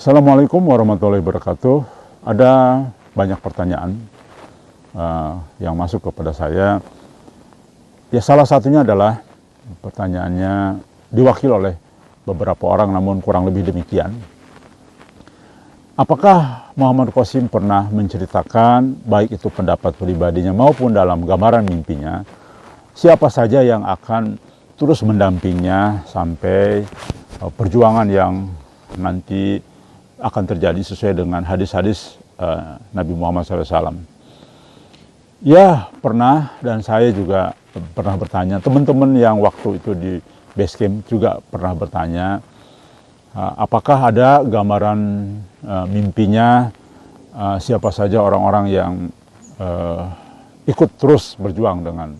Assalamualaikum warahmatullahi wabarakatuh. Ada banyak pertanyaan yang masuk kepada saya. Ya, salah satunya adalah pertanyaannya diwakili oleh beberapa orang, namun kurang lebih demikian. Apakah Muhammad Qasim pernah menceritakan, baik itu pendapat pribadinya maupun dalam gambaran mimpinya, siapa saja yang akan terus mendampingnya sampai perjuangan yang nanti akan terjadi sesuai dengan hadis-hadis Nabi Muhammad SAW. Ya, pernah, dan saya juga pernah bertanya. Teman-teman yang waktu itu di base camp juga pernah bertanya, apakah ada gambaran mimpinya siapa saja orang-orang yang ikut terus berjuang dengan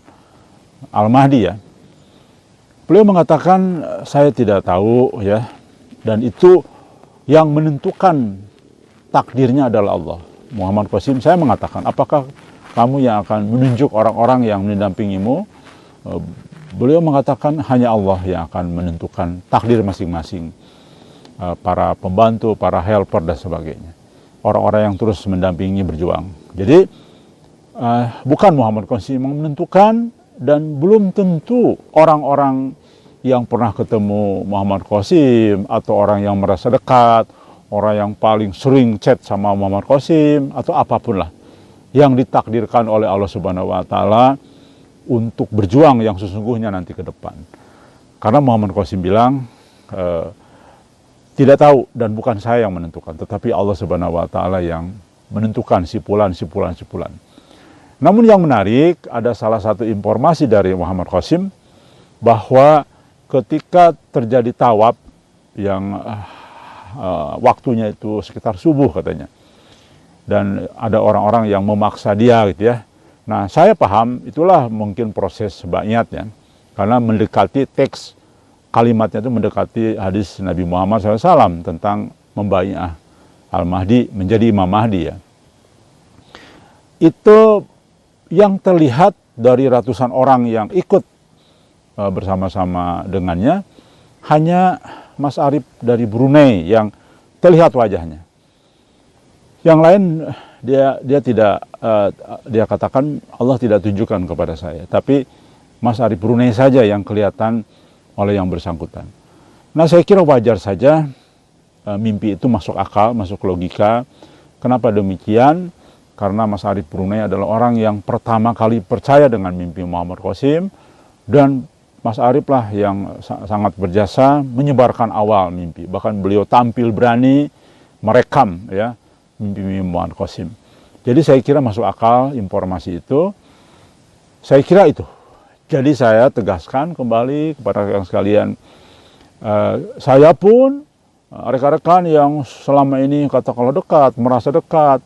Al-Mahdi ya. Beliau mengatakan, saya tidak tahu ya, dan itu yang menentukan takdirnya adalah Allah. Muhammad Qasim, saya mengatakan, apakah kamu yang akan menunjuk orang-orang yang mendampingimu? Beliau mengatakan hanya Allah yang akan menentukan takdir masing-masing. Para pembantu, para helper dan sebagainya. Orang-orang yang terus mendampingi berjuang. Jadi bukan Muhammad Qasim yang menentukan, dan belum tentu orang-orang yang pernah ketemu Muhammad Qasim atau orang yang merasa dekat, orang yang paling sering chat sama Muhammad Qasim atau apapun lah yang ditakdirkan oleh Allah Subhanahu wa taala untuk berjuang yang sesungguhnya nanti ke depan. Karena Muhammad Qasim bilang tidak tahu, dan bukan saya yang menentukan, tetapi Allah Subhanahu wa taala yang menentukan sipulan. Namun yang menarik, ada salah satu informasi dari Muhammad Qasim bahwa ketika terjadi tawaf yang waktunya itu sekitar subuh katanya, dan ada orang-orang yang memaksa dia gitu ya. Nah, saya paham itulah mungkin proses baiatnya, karena mendekati teks kalimatnya itu mendekati hadis Nabi Muhammad SAW tentang membaiat Al-Mahdi menjadi Imam Mahdi ya. Itu yang terlihat dari ratusan orang yang ikut bersama-sama dengannya, hanya Mas Arif dari Brunei yang terlihat wajahnya. Yang lain dia tidak, dia katakan Allah tidak tunjukkan kepada saya, tapi Mas Arif Brunei saja yang kelihatan oleh yang bersangkutan. Nah, saya kira wajar saja mimpi itu masuk akal, masuk logika. Kenapa demikian? Karena Mas Arif Brunei adalah orang yang pertama kali percaya dengan mimpi Muhammad Qasim, dan Mas Arif lah yang sangat berjasa menyebarkan awal mimpi. Bahkan beliau tampil berani merekam ya mimpi Muhammad Qasim. Jadi saya kira masuk akal informasi itu. Saya kira itu. Jadi saya tegaskan kembali kepada rekan sekalian, saya pun rekan-rekan yang selama ini katakanlah dekat, merasa dekat,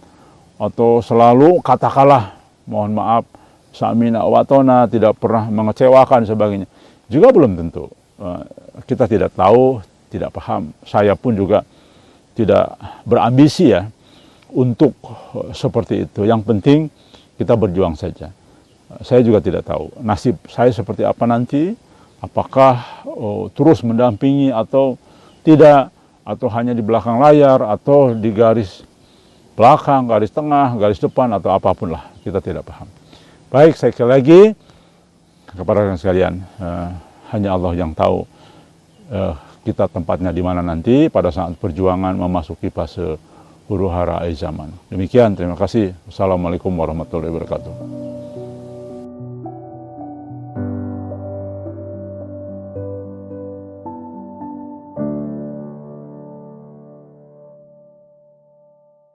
atau selalu katakanlah mohon maaf sa'mina wa ata'na, tidak pernah mengecewakan sebagainya, juga belum tentu. Kita tidak tahu, tidak paham. Saya pun juga tidak berambisi ya untuk seperti itu. Yang penting kita berjuang saja. Saya juga tidak tahu nasib saya seperti apa nanti, apakah terus mendampingi atau tidak, atau hanya di belakang layar, atau di garis belakang, garis tengah, garis depan, atau apapun lah, kita tidak paham. Baik, sekali lagi kepada rekan sekalian, hanya Allah yang tahu kita tempatnya di mana nanti pada saat perjuangan memasuki fase huru hara zaman. Demikian, terima kasih. Wassalamualaikum warahmatullahi wabarakatuh.